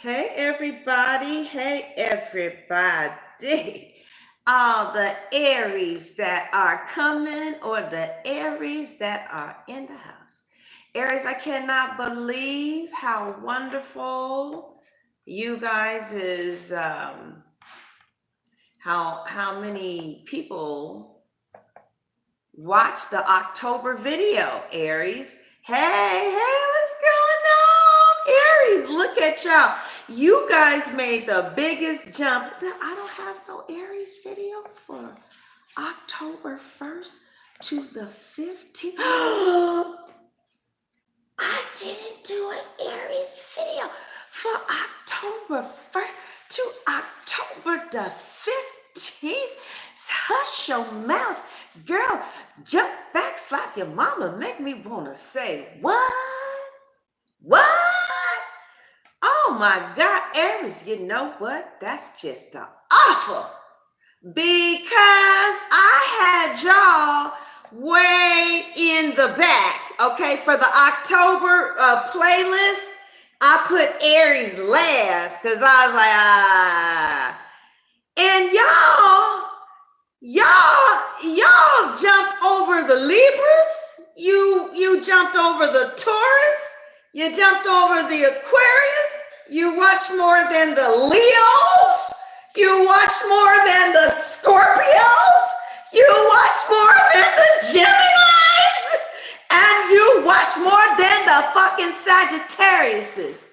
Hey everybody, hey everybody. All the Aries that are coming or the Aries that are in the house. Aries, I cannot believe how wonderful you guys is how many people watch the October video, Aries. Hey, what's going on? Aries, look at y'all. You guys made the biggest jump. I don't have no Aries video for October 1st to the 15th. I didn't do an Aries video for October 1st to October the 15th. Hush your mouth, girl. Jump back, slap your mama, make me want to say, what? What? Oh my God, Aries, you know what? That's just awful. Because I had y'all way in the back, okay? For the October playlist, I put Aries last because I was like, and y'all jumped over the Libras. You jumped over the Taurus. You jumped over the Aquarius. You watched more than the Leos. You watched more than the Scorpios. You watched more than the Geminis. And you watched more than the fucking Sagittariuses.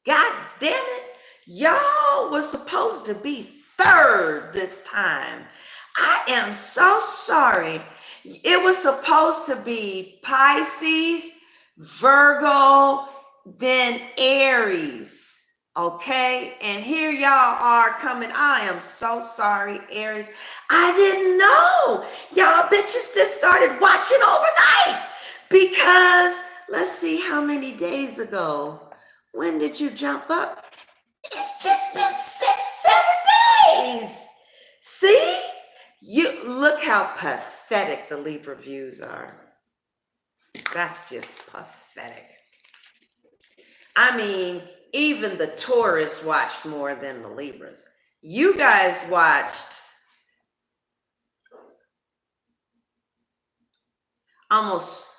God damn it. Y'all was supposed to be third this time. I am so sorry. It was supposed to be Pisces, Virgo, then Aries. Okay, and here y'all are coming. I am so sorry, Aries. I didn't know y'all bitches just started watching overnight because let's see how many days ago. When did you jump up? It's just been 6-7 days. See? You look how pathetic the Libra views are. That's just pathetic. I mean, even the Taurus watched more than the Libras. You guys watched almost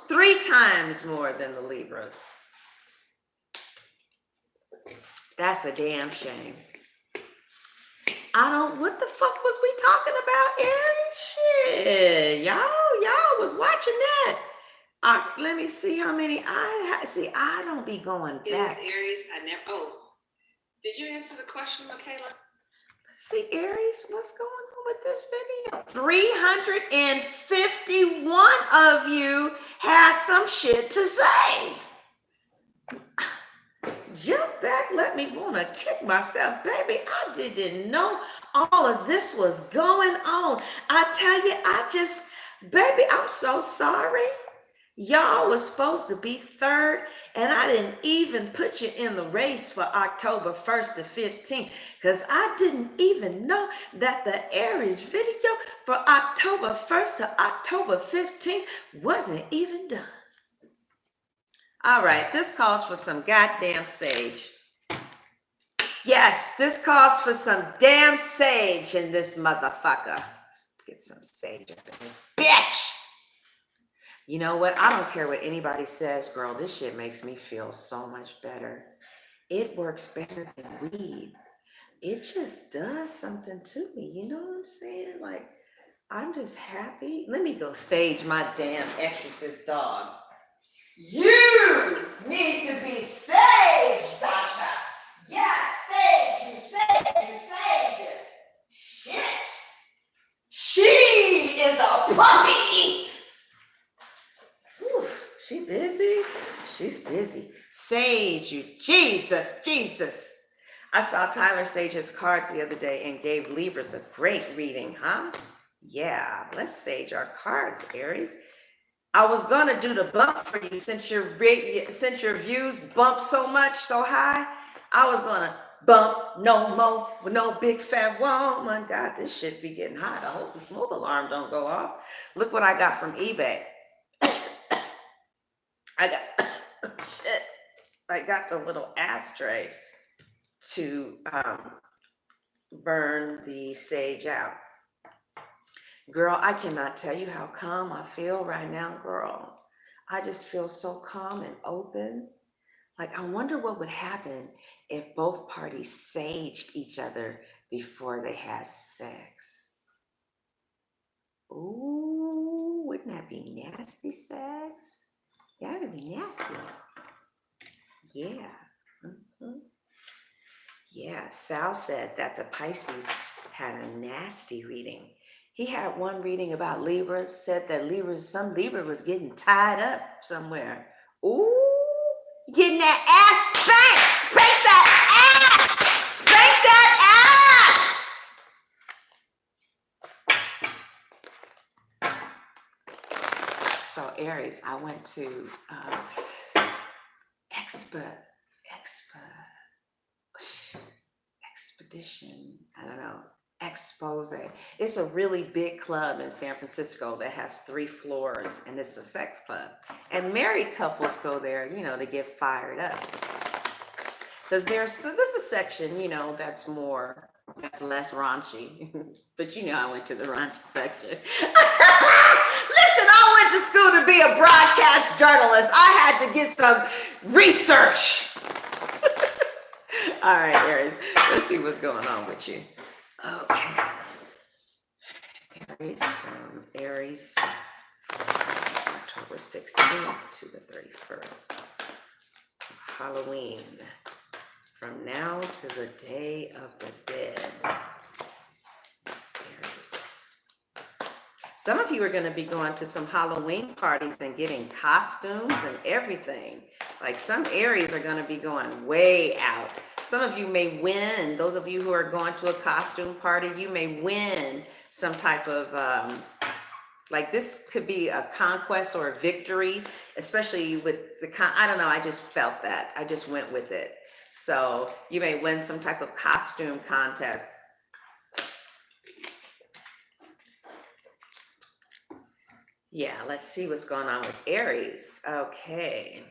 3 times more than the Libras. That's a damn shame. What the fuck was we talking about, Aries? Shit, y'all was watching that. Let me see how many I don't be going back. Is Aries, did you answer the question, Michaela? Let's see, Aries, what's going on with this video? 351 of you had some shit to say. Jump back, let me want to kick myself. Baby, I didn't know all of this was going on. I tell you, baby, I'm so sorry. Y'all was supposed to be third, and I didn't even put you in the race for October 1st to 15th because I didn't even know that the Aries video for October 1st to October 15th wasn't even done. All right, this calls for some goddamn sage. Yes, this calls for some damn sage in this motherfucker. Let's get some sage up in this bitch. You know what? I don't care what anybody says, girl. This shit makes me feel so much better. It works better than weed. It just does something to me. You know what I'm saying? Like, I'm just happy. Let me go sage my damn exorcist dog. You need to be saved, Dasha. Yes, save you. Shit. She is a puppy. Whew, she busy? She's busy. Sage you. Jesus. I saw Tyler sage his cards the other day and gave Libras a great reading, huh? Yeah, let's sage our cards, Aries. I was gonna do the bump for you since your views bumped so much, so high. I was gonna bump no more with no big fat woman. God, this shit be getting hot. I hope the smoke alarm don't go off. Look what I got from eBay. I I got the little ashtray to burn the sage out. Girl, I cannot tell you how calm I feel right now, girl. I just feel so calm and open. Like, I wonder what would happen if both parties saged each other before they had sex. Ooh, wouldn't that be nasty sex? That would be nasty. Yeah. Mhm. Yeah, Sal said that the Pisces had a nasty reading. He had one reading about Libras, said that some Libra was getting tied up somewhere. Ooh, getting that ass spanked! Spank that ass! Spank that ass! So Aries, I went to expedition, I don't know, expose. It's a really big club in San Francisco that has 3 floors, and it's a sex club. And married couples go there, to get fired up. Because there's a section, that's less raunchy. But I went to the raunchy section. Listen, I went to school to be a broadcast journalist. I had to get some research. All right, Aries, let's see what's going on with you. Okay. Aries from October 16th to the 31st. Halloween. From now to the Day of the Dead. Aries. Some of you are going to be going to some Halloween parties and getting costumes and everything. Like, some Aries are going to be going way out. Some of you may win. Those of you who are going to a costume party, you may win some type of, like, this could be a conquest or a victory, especially with I don't know, I just felt that. I just went with it. So you may win some type of costume contest. Yeah, let's see what's going on with Aries. Okay.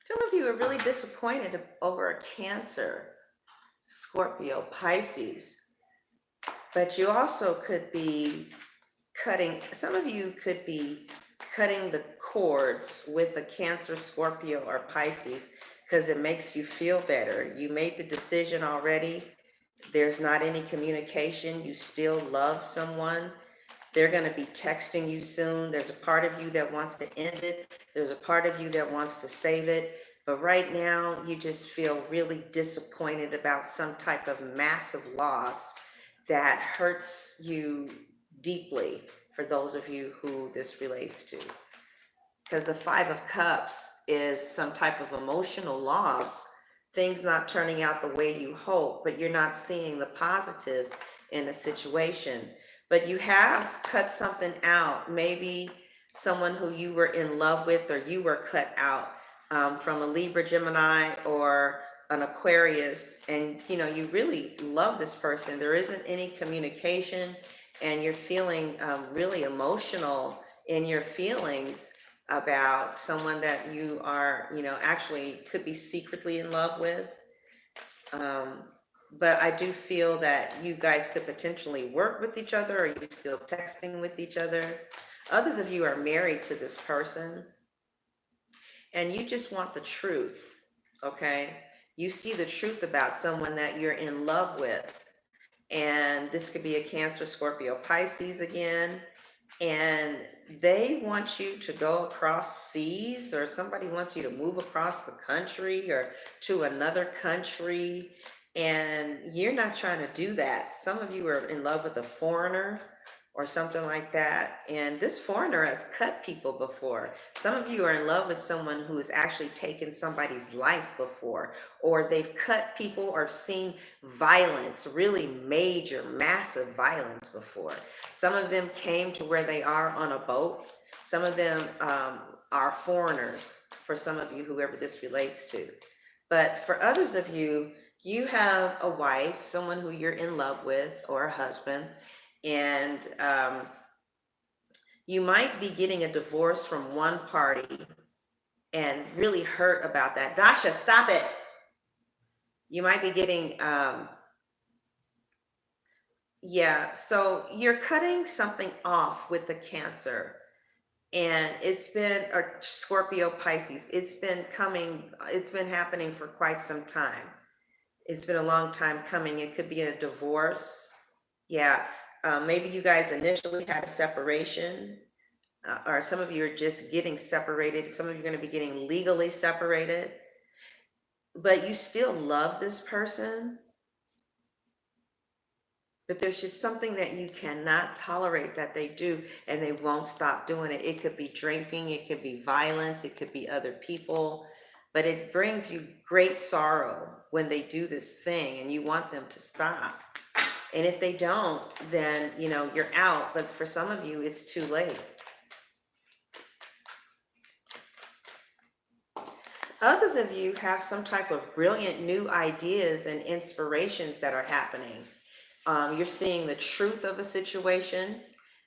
Some of you are really disappointed over a Cancer, Scorpio, Pisces, but you also could be some of you could be cutting the cords with a Cancer, Scorpio, or Pisces because it makes you feel better. You made the decision already. There's not any communication. You still love someone. They're going to be texting you soon. There's a part of you that wants to end it. There's a part of you that wants to save it. But right now, you just feel really disappointed about some type of massive loss that hurts you deeply, for those of you who this relates to. Because the 5 of Cups is some type of emotional loss, things not turning out the way you hope, but you're not seeing the positive in the situation. But you have cut something out, maybe someone who you were in love with, or you were cut out from a Libra, Gemini, or an Aquarius, and you really love this person. There isn't any communication, and you're feeling really emotional in your feelings about someone that you are, actually could be secretly in love with. But I do feel that you guys could potentially work with each other, or you're still texting with each other. Others of you are married to this person, and you just want the truth, okay? You see the truth about someone that you're in love with. And this could be a Cancer, Scorpio, Pisces again. And they want you to go across seas, or somebody wants you to move across the country or to another country. And you're not trying to do that. Some of you are in love with a foreigner, or something like that. And this foreigner has cut people before. Some of you are in love with someone who has actually taken somebody's life before, or they've cut people or seen violence, really major, massive violence before. Some of them came to where they are on a boat. Some of them are foreigners, for some of you, whoever this relates to. But for others of you, you have a wife, someone who you're in love with, or a husband, and you might be getting a divorce from one party and really hurt about that. Dasha, stop it. You might be getting, yeah, so you're cutting something off with the Cancer. And it's been, or Scorpio, Pisces, it's been happening for quite some time. It's been a long time coming. It could be a divorce. Yeah. Maybe you guys initially had a separation, or some of you are just getting separated. Some of you are going to be getting legally separated, but you still love this person. But there's just something that you cannot tolerate that they do, and they won't stop doing it. It could be drinking, it could be violence, it could be other people, but it brings you great sorrow when they do this thing and you want them to stop. And if they don't, then, you're out. But for some of you, it's too late. Others of you have some type of brilliant new ideas and inspirations that are happening. You're seeing the truth of a situation,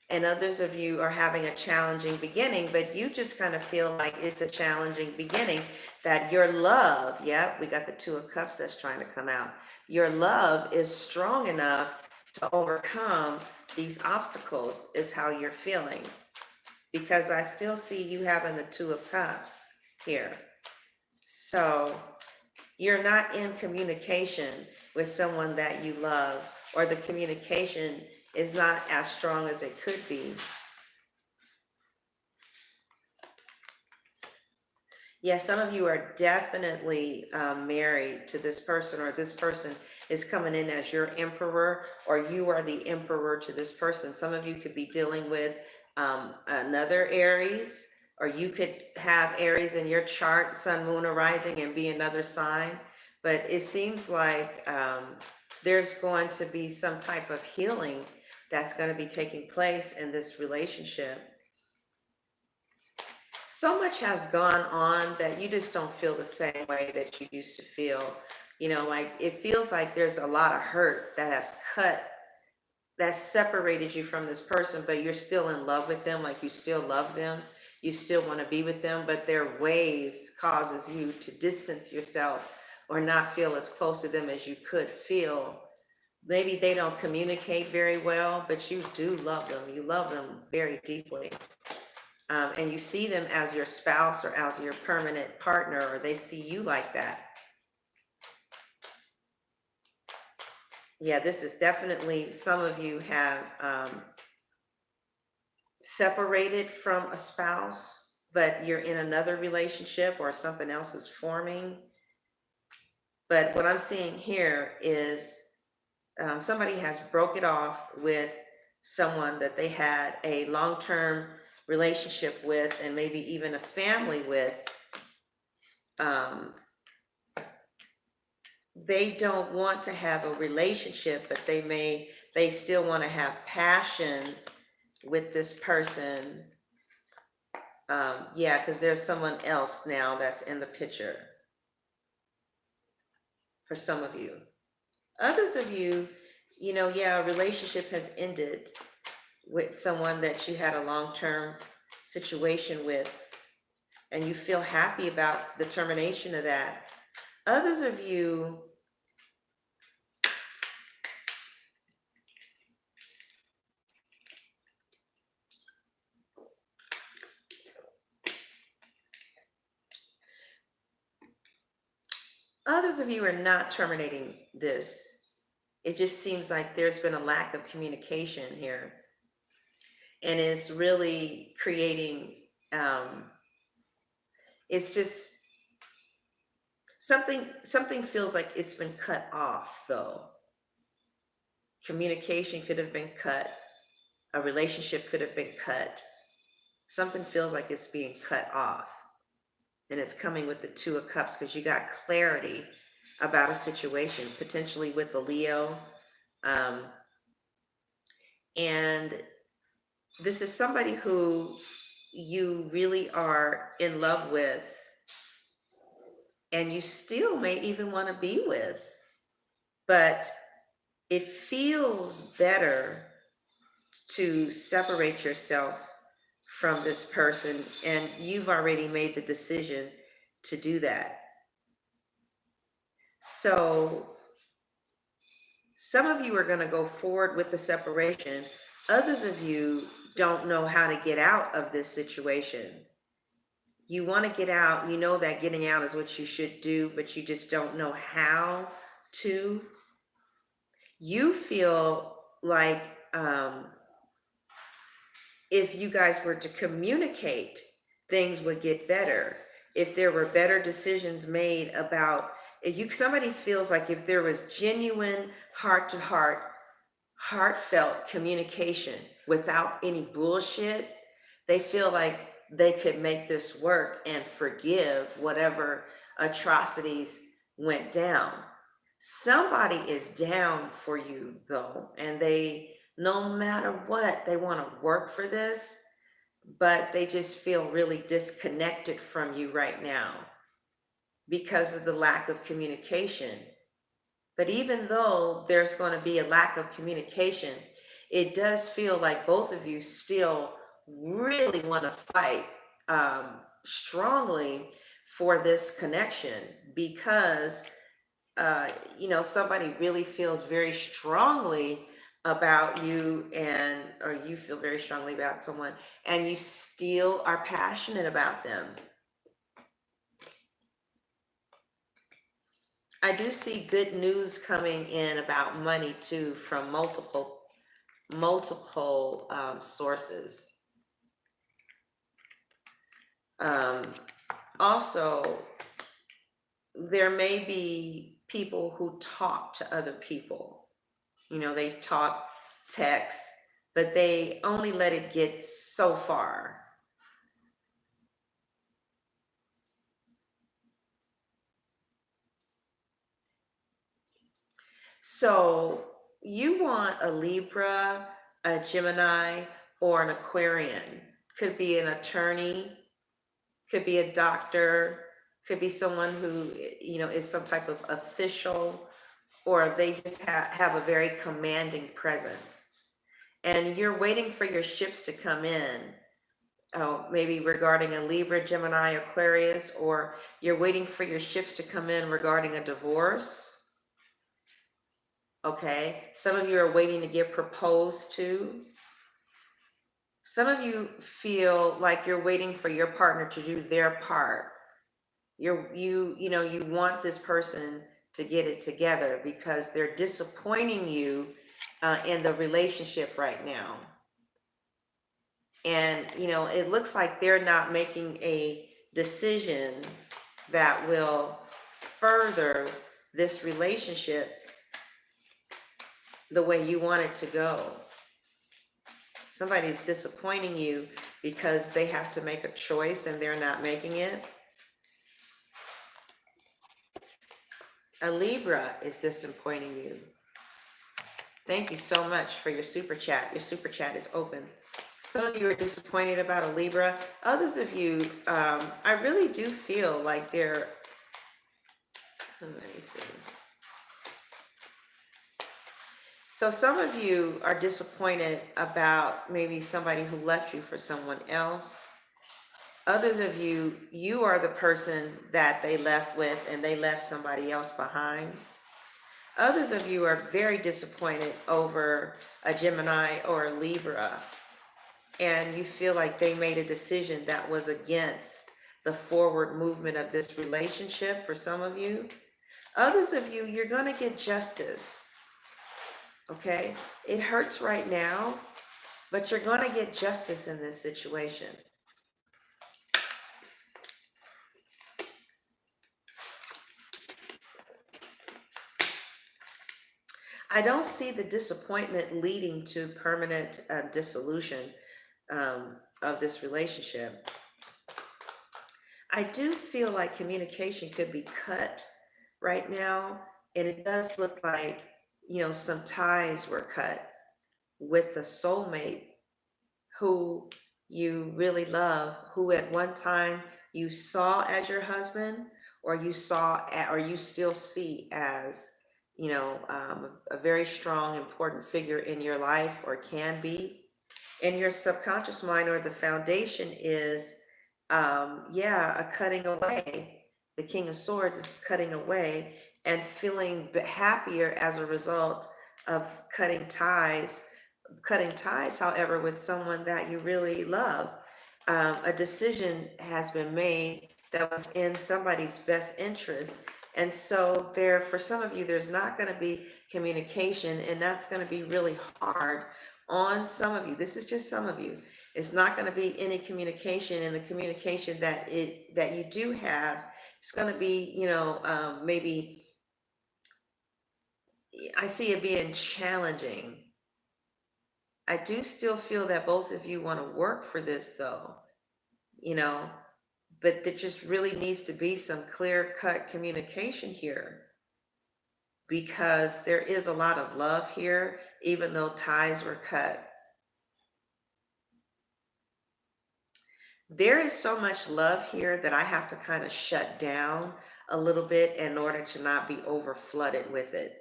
and others of you are having a challenging beginning, but you just kind of feel like it's a challenging beginning, that your love, yeah, we got the Two of Cups that's trying to come out. Your love is strong enough to overcome these obstacles, is how you're feeling. Because I still see you having the Two of Cups here. So you're not in communication with someone that you love, or the communication is not as strong as it could be. Yeah, some of you are definitely married to this person, or this person is coming in as your emperor, or you are the emperor to this person. Some of you could be dealing with another Aries, or you could have Aries in your chart, sun, moon, or rising, and be another sign. But it seems like there's going to be some type of healing that's going to be taking place in this relationship. So much has gone on that you just don't feel the same way that you used to feel. Like it feels like there's a lot of hurt that separated you from this person, but you're still in love with them, like you still love them. You still want to be with them, but their ways causes you to distance yourself or not feel as close to them as you could feel. Maybe they don't communicate very well, but you do love them. You love them very deeply. And you see them as your spouse or as your permanent partner, or they see you like that. Yeah, this is definitely, some of you have separated from a spouse, but you're in another relationship or something else is forming. But what I'm seeing here is somebody has broke it off with someone that they had a long-term relationship with, and maybe even a family with. They don't want to have a relationship, but they still want to have passion with this person. Yeah, because there's someone else now that's in the picture for some of you. Others of you, yeah, a relationship has ended with someone that you had a long-term situation with, and you feel happy about the termination of that. Others of you, are not terminating this. It just seems like there's been a lack of communication here, and it's really creating, it's just something feels like it's been cut off, though. Communication could have been cut. A relationship could have been cut. Something feels like it's being cut off. And it's coming with the Two of Cups because you got clarity about a situation, potentially with the Leo. And this is somebody who you really are in love with, and you still may even want to be with, but it feels better to separate yourself from this person, and you've already made the decision to do that. So some of you are going to go forward with the separation. Others of you don't know how to get out of this situation. You want to get out. You know that getting out is what you should do, but you just don't know how to. You feel like if you guys were to communicate, things would get better. If there were better decisions made about, if you, somebody feels like if there was genuine heart-to-heart, heartfelt communication without any bullshit, they feel like they could make this work and forgive whatever atrocities went down. Somebody is down for you though, and they, no matter what, they want to work for this, but they just feel really disconnected from you right now because of the lack of communication. But even though there's going to be a lack of communication, it does feel like both of you still really want to fight strongly for this connection because somebody really feels very strongly about you, and or you feel very strongly about someone, and you still are passionate about them. I do see good news coming in about money too from multiple sources. Also, there may be people who talk to other people. They talk, text, but they only let it get so far. So you want a Libra, a Gemini, or an Aquarian. Could be an attorney, could be a doctor, could be someone who, is some type of official, or they just have a very commanding presence. And you're waiting for your ships to come in. Maybe regarding a Libra, Gemini, Aquarius, or you're waiting for your ships to come in regarding a divorce. Okay, some of you are waiting to get proposed to. Some of you feel like you're waiting for your partner to do their part. You want this person to get it together because they're disappointing you in the relationship right now. And, it looks like they're not making a decision that will further this relationship the way you want it to go. Somebody's disappointing you because they have to make a choice and they're not making it. A Libra is disappointing you. Thank you so much for your super chat. Your super chat is open. Some of you are disappointed about a Libra. Others of you, I really do feel like they're, let me see. So some of you are disappointed about maybe somebody who left you for someone else. Others of you, you are the person that they left with and they left somebody else behind. Others of you are very disappointed over a Gemini or a Libra, and you feel like they made a decision that was against the forward movement of this relationship for some of you. Others of you, you're going to get justice. Okay? It hurts right now, but you're going to get justice in this situation. I don't see the disappointment leading to permanent dissolution of this relationship. I do feel like communication could be cut right now, and it does look like, some ties were cut with the soulmate who you really love, who at one time you saw as your husband, or or you still see as, a very strong, important figure in your life, or can be in your subconscious mind, or the foundation is, a cutting away. The King of Swords is cutting away and feeling happier as a result of cutting ties, however, with someone that you really love. A decision has been made that was in somebody's best interest. And so there, for some of you, there's not going to be communication, and that's going to be really hard on some of you. This is just some of you. It's not going to be any communication, and the communication that you do have, it's going to be, maybe I see it being challenging. I do still feel that both of you want to work for this, though, but there just really needs to be some clear-cut communication here, because there is a lot of love here, even though ties were cut. There is so much love here that I have to kind of shut down a little bit in order to not be over flooded with it.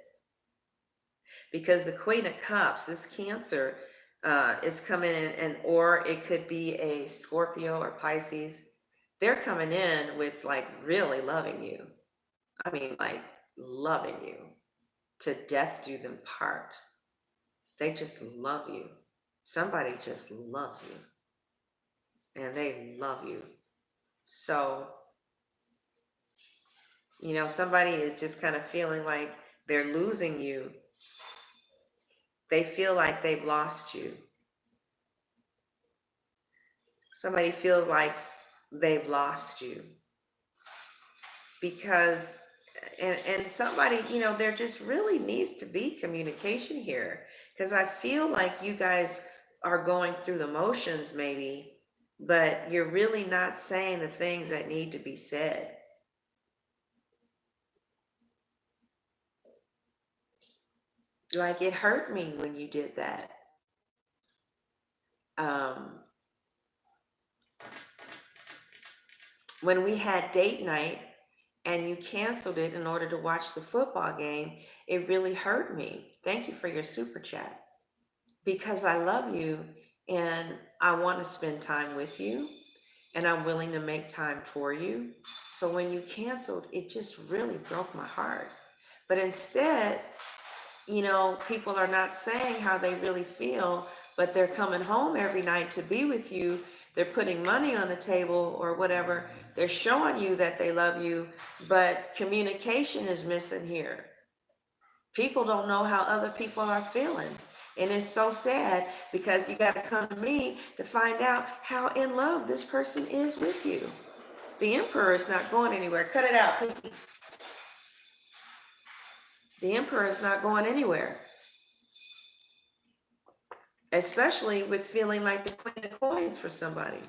Because the Queen of Cups, this Cancer, is coming in, or it could be a Scorpio or Pisces. They're coming in with like really loving you. I mean, like loving you to death do them part. They just love you. Somebody just loves you, and they love you. So, somebody is just kind of feeling like they're losing you. They feel like they've lost you. Somebody feels like they've lost you. Because, and somebody, there just really needs to be communication here. Because I feel like you guys are going through the motions maybe, but you're really not saying the things that need to be said. Like, it hurt me when you did that. When we had date night and you canceled it in order to watch the football game, it really hurt me. Thank you for your super chat. Because I love you and I want to spend time with you, and I'm willing to make time for you. So when you canceled, it just really broke my heart. But instead, people are not saying how they really feel, but they're coming home every night to be with you. They're putting money on the table or whatever. They're showing you that they love you, but communication is missing here. People don't know how other people are feeling. And it's so sad, because you got to come to me to find out how in love this person is with you. The Emperor is not going anywhere. Cut it out, please. The Emperor is not going anywhere. Especially with feeling like the Queen of Coins for somebody.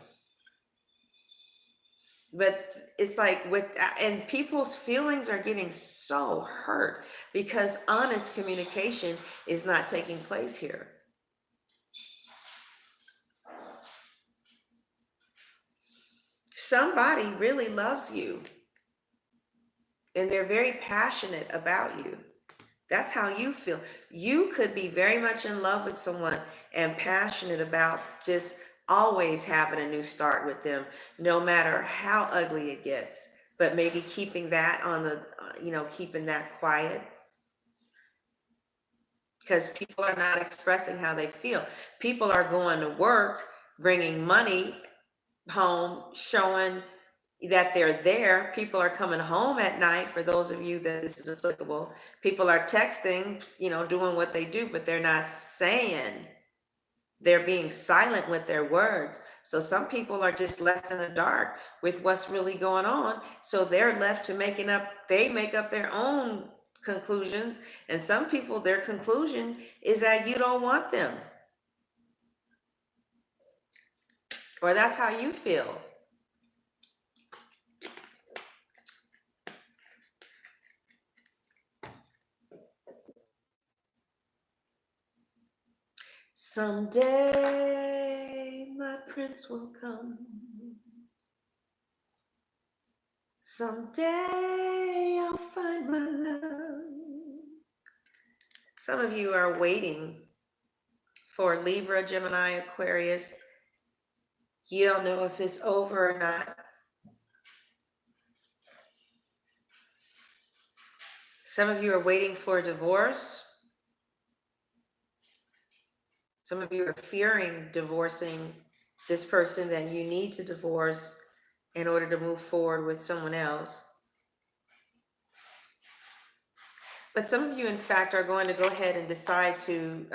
But it's like and people's feelings are getting so hurt because honest communication is not taking place here. Somebody really loves you, and they're very passionate about you. That's how you feel. You could be very much in love with someone and passionate about just always having a new start with them, no matter how ugly it gets, but maybe keeping that on the, keeping that quiet, because people are not expressing how they feel. People are going to work, bringing money home, showing that they're there. People are coming home at night, for those of you that this is applicable. People are texting, doing what they do, but they're not saying. They're being silent with their words. So some people are just left in the dark with what's really going on. So they're left to make up their own conclusions. And some people, their conclusion is that you don't want them. Or that's how you feel. Someday my prince will come. Someday I'll find my love. Some of you are waiting for Libra, Gemini, Aquarius. You don't know if it's over or not. Some of you are waiting for a divorce. Some of you are fearing divorcing this person that you need to divorce in order to move forward with someone else. But some of you, in fact, are going to go ahead and decide to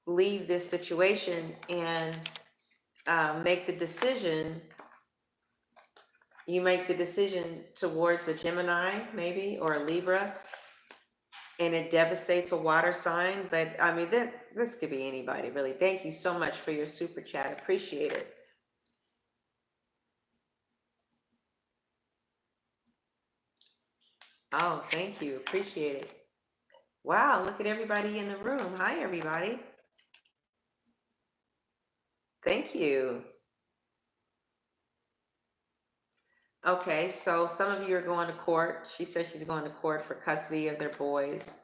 leave this situation and make the decision. You make the decision towards a Gemini, maybe, or a Libra, and it devastates a water sign. But I mean, this could be anybody, really. Thank you so much for your super chat. Appreciate it. Oh, thank you. Appreciate it. Wow, look at everybody in the room. Hi, everybody. Thank you. Okay, so some of you are going to court. She says she's going to court for custody of their boys.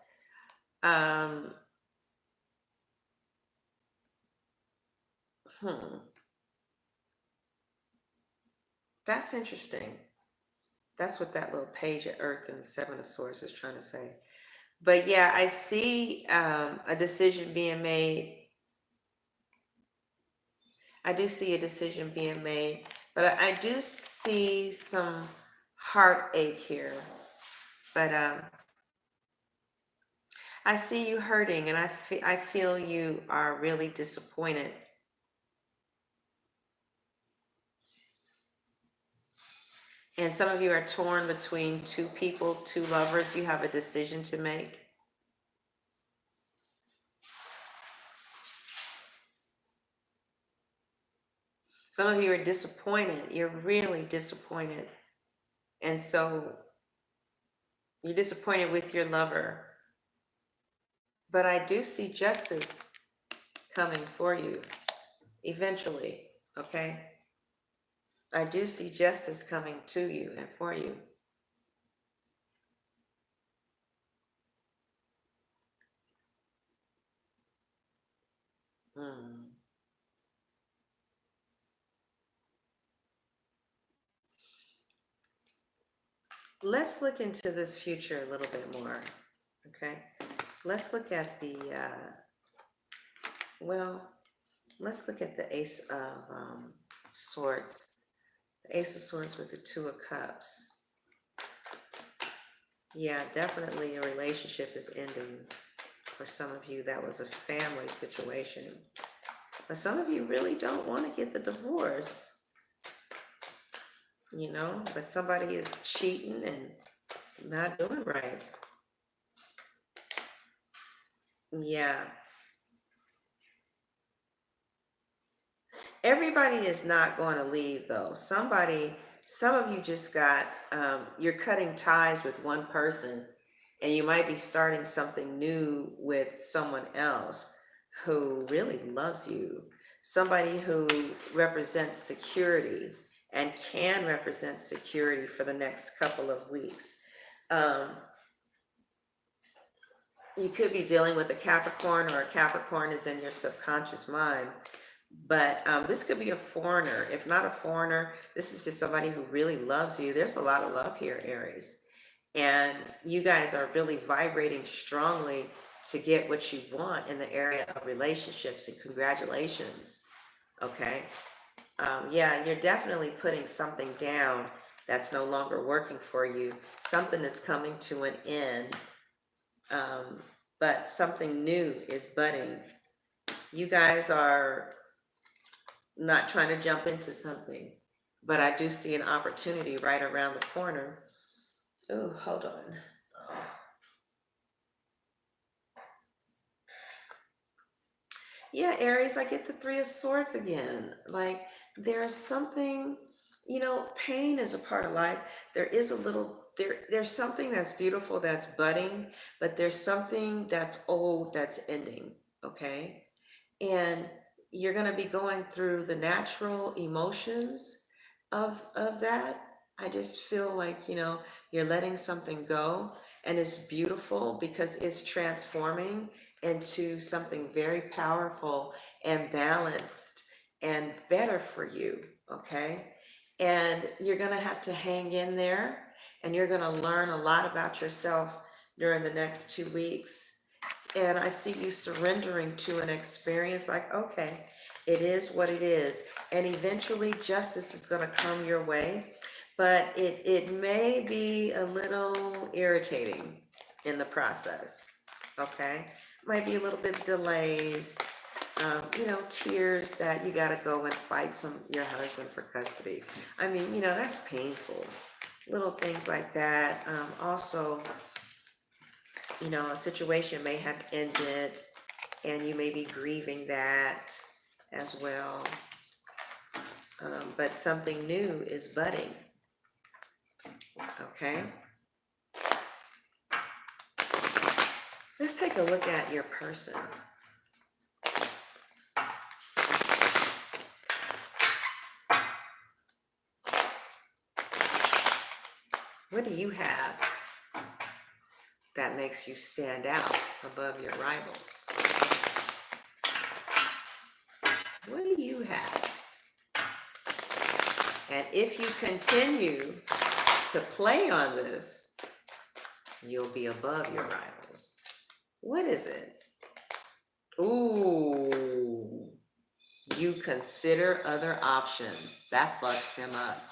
That's interesting. That's what that little page of Earth and the Seven of Swords is trying to say. But yeah, I see a decision being made. I do see a decision being made, but I do see some heartache here. But I see you hurting, and I feel you are really disappointed. And some of you are torn between two people, two lovers. You have a decision to make. Some of you are disappointed. You're really disappointed. And so you're disappointed with your lover. But I do see justice coming for you eventually, okay? I do see justice coming to you and for you. Let's look into this future a little bit more, okay? Let's look at the, let's look at the Ace of Swords. The Ace of Swords with the Two of Cups. Yeah, definitely a relationship is ending. For some of you, that was a family situation. But some of you really don't want to get the divorce. You know, but somebody is cheating and not doing right. Yeah. Everybody is not going to leave, though. Some of you just got, you're cutting ties with one person, and you might be starting something new with someone else who really loves you. Somebody who represents security and can represent security for the next couple of weeks. You could be dealing with a Capricorn, or a Capricorn is in your subconscious mind. But this could be a foreigner. If not a foreigner, this is just somebody who really loves you. There's a lot of love here, Aries. And you guys are really vibrating strongly to get what you want in the area of relationships. And congratulations. Okay. Yeah, you're definitely putting something down that's no longer working for you. Something that's coming to an end. But something new is budding. You guys are not trying to jump into something, but I do see an opportunity right around the corner. Oh, hold on. Yeah, Aries, I get the Three of Swords again. Like there's something, pain is a part of life. There is a little there's something that's beautiful that's budding, but there's something that's old that's ending, okay? And you're going to be going through the natural emotions of that. I just feel like, you're letting something go, and it's beautiful because it's transforming into something very powerful and balanced and better for you, okay? And you're going to have to hang in there, and you're going to learn a lot about yourself during the next 2 weeks. And I see you surrendering to an experience like, okay, it is what it is. And eventually justice is going to come your way, but it may be a little irritating in the process. Okay. Might be a little bit delays, tears that you got to go and fight your husband for custody. I mean, that's painful. Little things like that. Also, a situation may have ended and you may be grieving that as well. But something new is budding. Okay. Let's take a look at your person. What do you have that makes you stand out above your rivals? What do you have? And if you continue to play on this, you'll be above your rivals. What is it? Ooh, you consider other options. That fucks them up.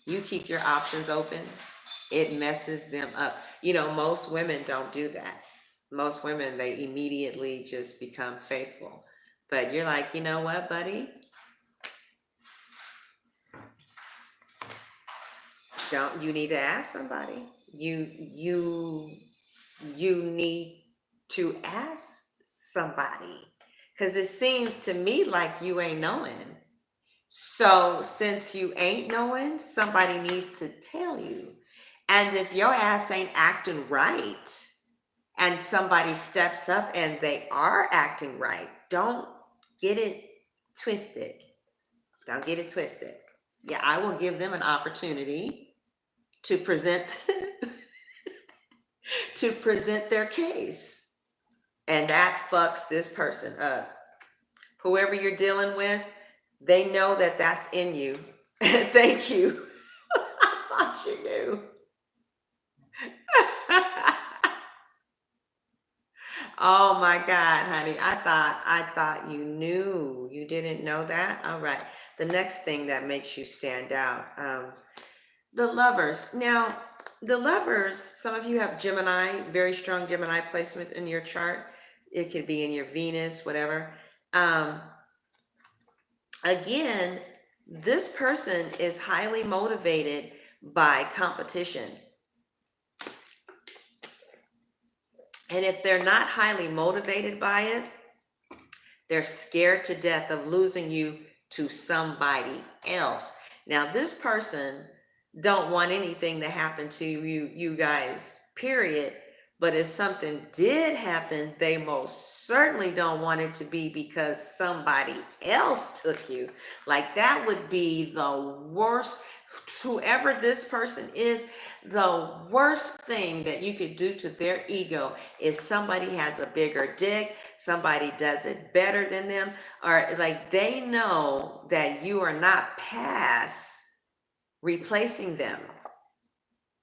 You keep your options open, it messes them up. Most women don't do that. Most women, they immediately just become faithful. But you're like, you know what, buddy? You need to ask somebody. You need to ask somebody. Because it seems to me like you ain't knowing. So since you ain't knowing, somebody needs to tell you. And if your ass ain't acting right and somebody steps up and they are acting right, don't get it twisted. Don't get it twisted. Yeah, I will give them an opportunity to present to present their case. And that fucks this person up. Whoever you're dealing with, they know that that's in you. Thank you. I thought you knew. Oh my God, honey. I thought you knew. You didn't know that? All right. The next thing that makes you stand out. The lovers. Now, the lovers, some of you have Gemini, very strong Gemini placement in your chart. It could be in your Venus, whatever. Again, this person is highly motivated by competition. And if they're not highly motivated by it, they're scared to death of losing you to somebody else. Now, this person don't want anything to happen to you guys, period. But if something did happen, they most certainly don't want it to be because somebody else took you. Like that would be the worst. Whoever this person is, the worst thing that you could do to their ego is somebody has a bigger dick, somebody does it better than them, or like they know that you are not past replacing them.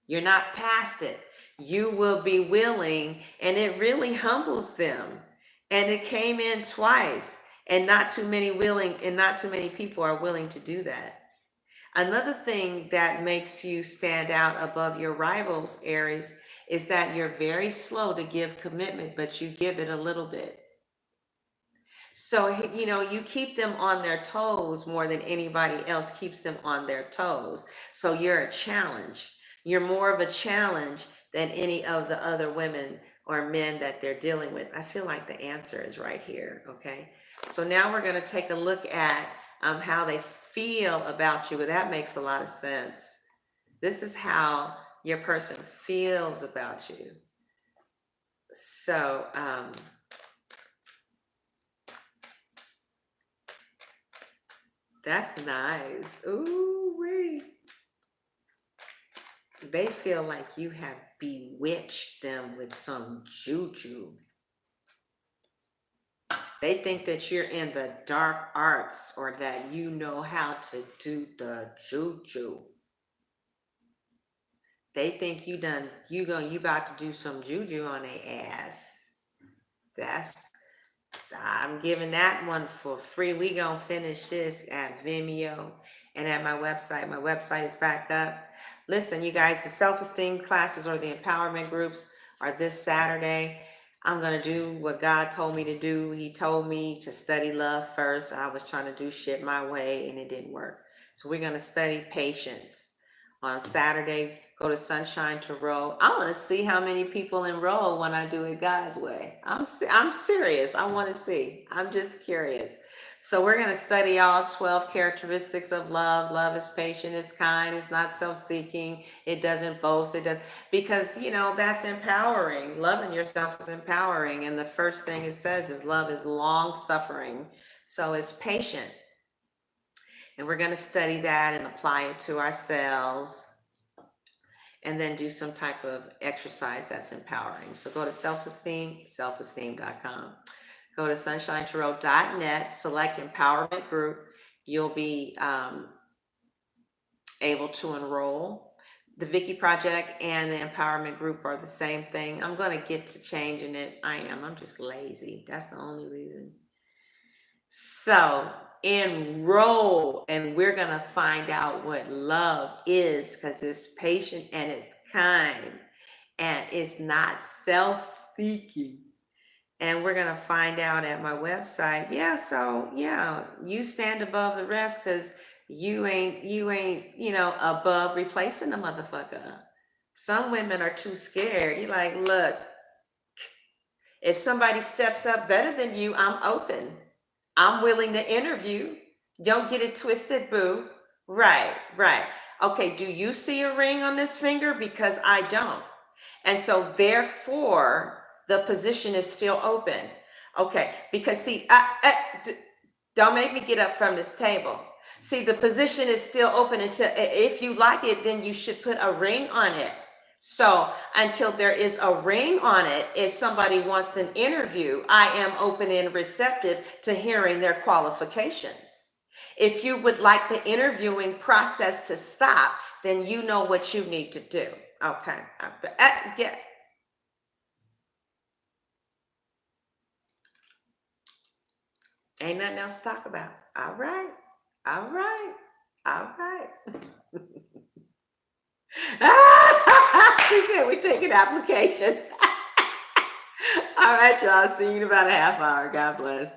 You're not past it. You will be willing, and it really humbles them. And it came in twice, and not too many people are willing to do that. Another thing that makes you stand out above your rivals, Aries, is that you're very slow to give commitment, but you give it a little bit. So, you keep them on their toes more than anybody else keeps them on their toes. So you're a challenge. You're more of a challenge than any of the other women or men that they're dealing with? I feel like the answer is right here, okay? So now we're going to take a look at how they feel about you. Well, that makes a lot of sense. This is how your person feels about you. So, that's nice. Ooh, wait. They feel like you have bewitched them with some juju. They think that you're in the dark arts or that you know how to do the juju. They think you about to do some juju on their ass. I'm giving that one for free. We gonna finish this at Vimeo and at my website. My website is back up. Listen, you guys, the self-esteem classes or the empowerment groups are this Saturday. I'm gonna do what God told me to do. He told me to study love first. I was trying to do shit my way and it didn't work. So we're gonna study patience. On Saturday, go to Sunshine to Roll. I want to see how many people enroll when I do it God's way. I'm serious. I want to see. I'm just curious. So we're going to study all 12 characteristics of love. Love is patient, it's kind, it's not self-seeking, it doesn't boast, because that's empowering. Loving yourself is empowering. And the first thing it says is love is long-suffering. So it's patient. And we're going to study that and apply it to ourselves and then do some type of exercise that's empowering. So go to selfesteem.com. Go to sunshinetarot.net, select empowerment group. You'll be able to enroll. The Vicky Project and the empowerment group are the same thing. I'm going to get to changing it. I'm just lazy. That's the only reason. So enroll, and we're going to find out what love is, because it's patient and it's kind and it's not self-seeking. And we're going to find out at my website. You stand above the rest because you ain't above replacing the motherfucker. Some women are too scared. You're like, look, if somebody steps up better than you, I'm open. I'm willing to interview. Don't get it twisted, boo. Right. Okay, do you see a ring on this finger? Because I don't. And so therefore, the position is still open. Okay, because see, don't make me get up from this table. See, the position is still open until, if you like it, then you should put a ring on it. So until there is a ring on it, if somebody wants an interview, I am open and receptive to hearing their qualifications. If you would like the interviewing process to stop, then you know what you need to do. Okay. Yeah. Ain't nothing else to talk about. All right. She said we're taking applications. All right, y'all. See you in about a half hour. God bless.